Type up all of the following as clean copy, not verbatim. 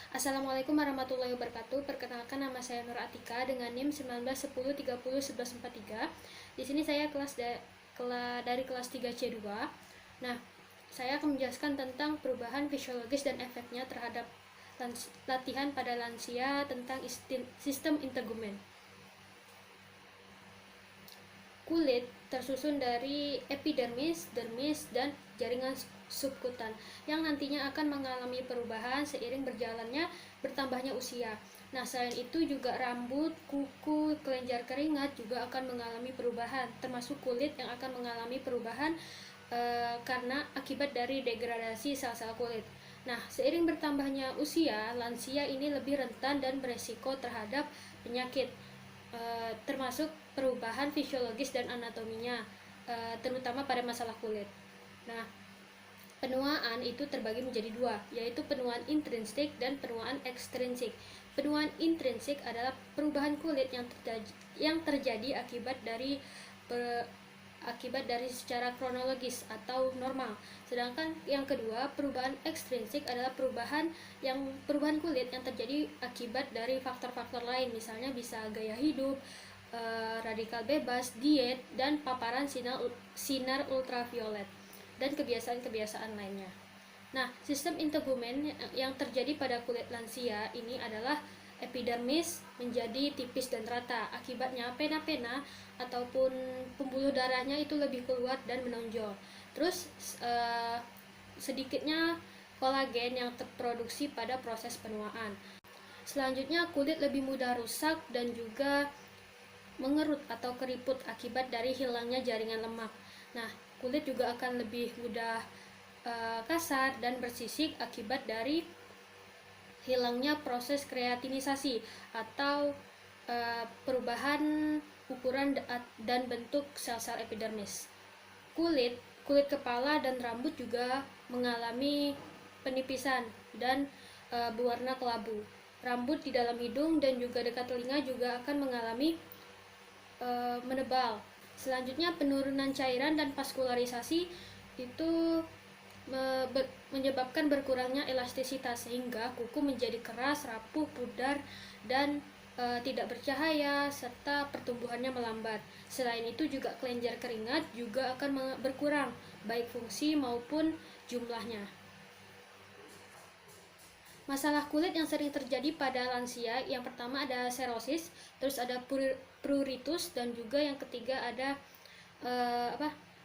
Assalamualaikum warahmatullahi wabarakatuh. Perkenalkan, nama saya Nur Atika dengan NIM 1910301143. Di sini saya dari kelas 3C2. Nah, saya akan menjelaskan tentang perubahan fisiologis dan efeknya terhadap latihan pada lansia tentang sistem integumen. Kulit tersusun dari epidermis, dermis, dan jaringan subkutan yang nantinya akan mengalami perubahan seiring bertambahnya usia. Nah, selain itu juga rambut, kuku, kelenjar keringat juga akan mengalami perubahan, termasuk kulit yang akan mengalami perubahan karena akibat dari degradasi sel-sel kulit. Nah, seiring bertambahnya usia, lansia ini lebih rentan dan beresiko terhadap penyakit, termasuk perubahan fisiologis dan anatominya, terutama pada masalah kulit. Nah, penuaan itu terbagi menjadi dua, yaitu penuaan intrinsik dan penuaan ekstrinsik. Penuaan intrinsik adalah perubahan kulit yang terjadi akibat dari secara kronologis atau normal. Sedangkan yang kedua, perubahan ekstrinsik adalah perubahan kulit yang terjadi akibat dari faktor-faktor lain, misalnya bisa gaya hidup, radikal bebas, diet, dan paparan sinar ultraviolet, dan kebiasaan-kebiasaan lainnya. Nah, sistem integumen yang terjadi pada kulit lansia ini adalah epidermis menjadi tipis dan rata. Akibatnya pena-pena ataupun pembuluh darahnya itu lebih keluar dan menonjol. Terus sedikitnya kolagen yang terproduksi pada proses penuaan. Selanjutnya, kulit lebih mudah rusak dan juga mengerut atau keriput akibat dari hilangnya jaringan lemak. Nah, kulit juga akan lebih mudah kasar dan bersisik akibat dari hilangnya proses kreatinisasi atau perubahan ukuran dan bentuk sel-sel epidermis. Kulit kepala dan rambut juga mengalami penipisan dan berwarna kelabu. Rambut di dalam hidung dan juga dekat telinga juga akan mengalami menebal. Selanjutnya, penurunan cairan dan vaskularisasi itu menyebabkan berkurangnya elastisitas sehingga kuku menjadi keras, rapuh, pudar, dan tidak bercahaya serta pertumbuhannya melambat. Selain itu juga kelenjar keringat juga akan berkurang baik fungsi maupun jumlahnya. Masalah kulit yang sering terjadi pada lansia, yang pertama ada serosis, terus ada pruritus, dan juga yang ketiga ada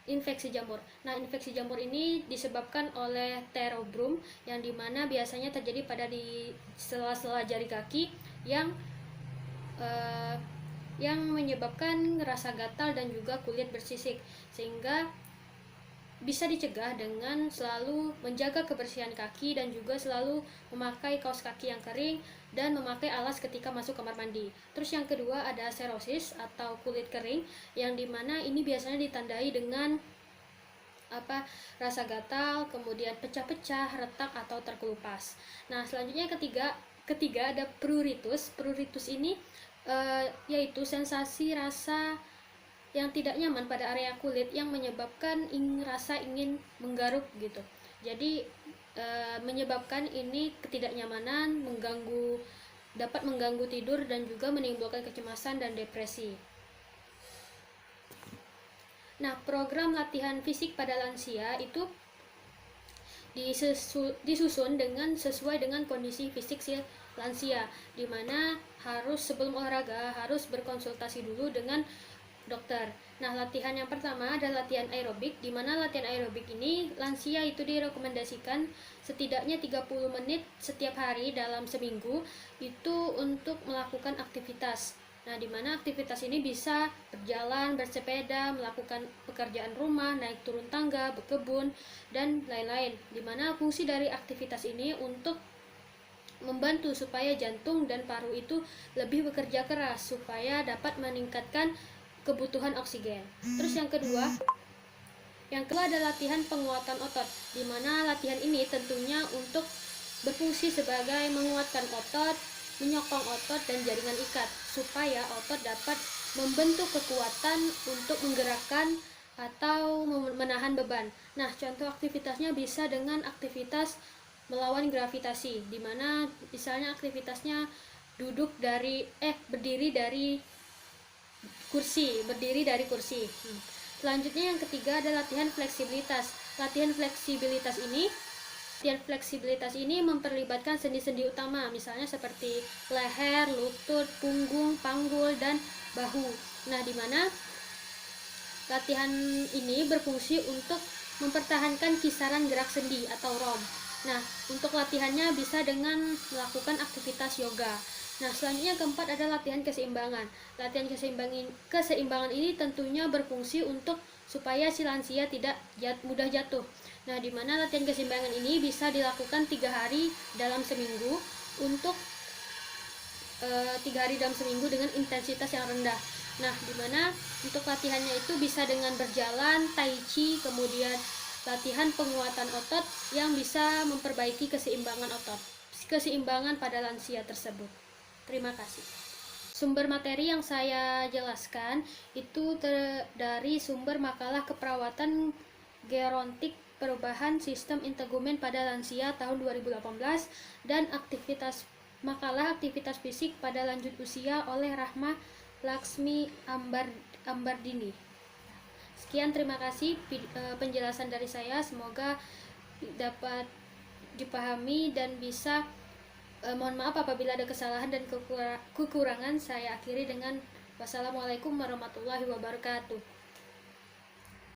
infeksi jamur. Nah, infeksi jamur ini disebabkan oleh Therobrome yang dimana biasanya terjadi pada di sela-sela jari kaki yang menyebabkan rasa gatal dan juga kulit bersisik, sehingga bisa dicegah dengan selalu menjaga kebersihan kaki dan juga selalu memakai kaos kaki yang kering dan memakai alas ketika masuk kamar mandi. Terus yang kedua ada serosis atau kulit kering, yang dimana ini biasanya ditandai dengan rasa gatal, kemudian pecah-pecah, retak atau terkelupas. Nah, selanjutnya ketiga ada pruritus. Pruritus ini yaitu sensasi rasa yang tidak nyaman pada area kulit yang menyebabkan rasa ingin menggaruk gitu. Jadi menyebabkan ini ketidaknyamanan, dapat mengganggu tidur dan juga menimbulkan kecemasan dan depresi. Nah, program latihan fisik pada lansia itu disusun sesuai dengan kondisi fisik si lansia, di mana sebelum olahraga harus berkonsultasi dulu dengan dokter. Nah, latihan yang pertama adalah latihan aerobik, di mana latihan aerobik ini lansia itu direkomendasikan setidaknya 30 menit setiap hari dalam seminggu itu untuk melakukan aktivitas. Nah, di mana aktivitas ini bisa berjalan, bersepeda, melakukan pekerjaan rumah, naik turun tangga, berkebun, dan lain-lain. Di mana fungsi dari aktivitas ini untuk membantu supaya jantung dan paru itu lebih bekerja keras supaya dapat meningkatkan kebutuhan oksigen. Terus yang kedua adalah latihan penguatan otot, di mana latihan ini tentunya untuk berfungsi sebagai menguatkan otot, menyokong otot dan jaringan ikat supaya otot dapat membentuk kekuatan untuk menggerakkan atau menahan beban. Nah, contoh aktivitasnya bisa dengan aktivitas melawan gravitasi, di mana misalnya aktivitasnya berdiri dari kursi. Selanjutnya yang ketiga adalah latihan fleksibilitas. Latihan fleksibilitas ini memperlibatkan sendi-sendi utama, misalnya seperti leher, lutut, punggung, panggul, dan bahu. Nah, di mana latihan ini berfungsi untuk mempertahankan kisaran gerak sendi atau ROM. Nah, untuk latihannya bisa dengan melakukan aktivitas yoga. Nah, selanjutnya keempat adalah latihan keseimbangan. Latihan keseimbangan ini tentunya berfungsi untuk supaya si lansia tidak mudah jatuh. Nah, di mana latihan keseimbangan ini bisa dilakukan 3 hari dalam seminggu untuk 3 hari dalam seminggu dengan intensitas yang rendah. Nah, dimana untuk latihannya itu bisa dengan berjalan, tai chi, kemudian latihan penguatan otot yang bisa memperbaiki keseimbangan pada lansia tersebut. Terima kasih. Sumber materi yang saya jelaskan itu dari sumber makalah keperawatan gerontik perubahan sistem integumen pada lansia tahun 2018 dan makalah aktivitas fisik pada lanjut usia oleh Rahma Laksmi Ambardini. Sekian, terima kasih penjelasan dari saya, semoga dapat dipahami dan bisa mohon maaf apabila ada kesalahan dan kekurangan. Saya akhiri dengan wassalamualaikum warahmatullahi wabarakatuh.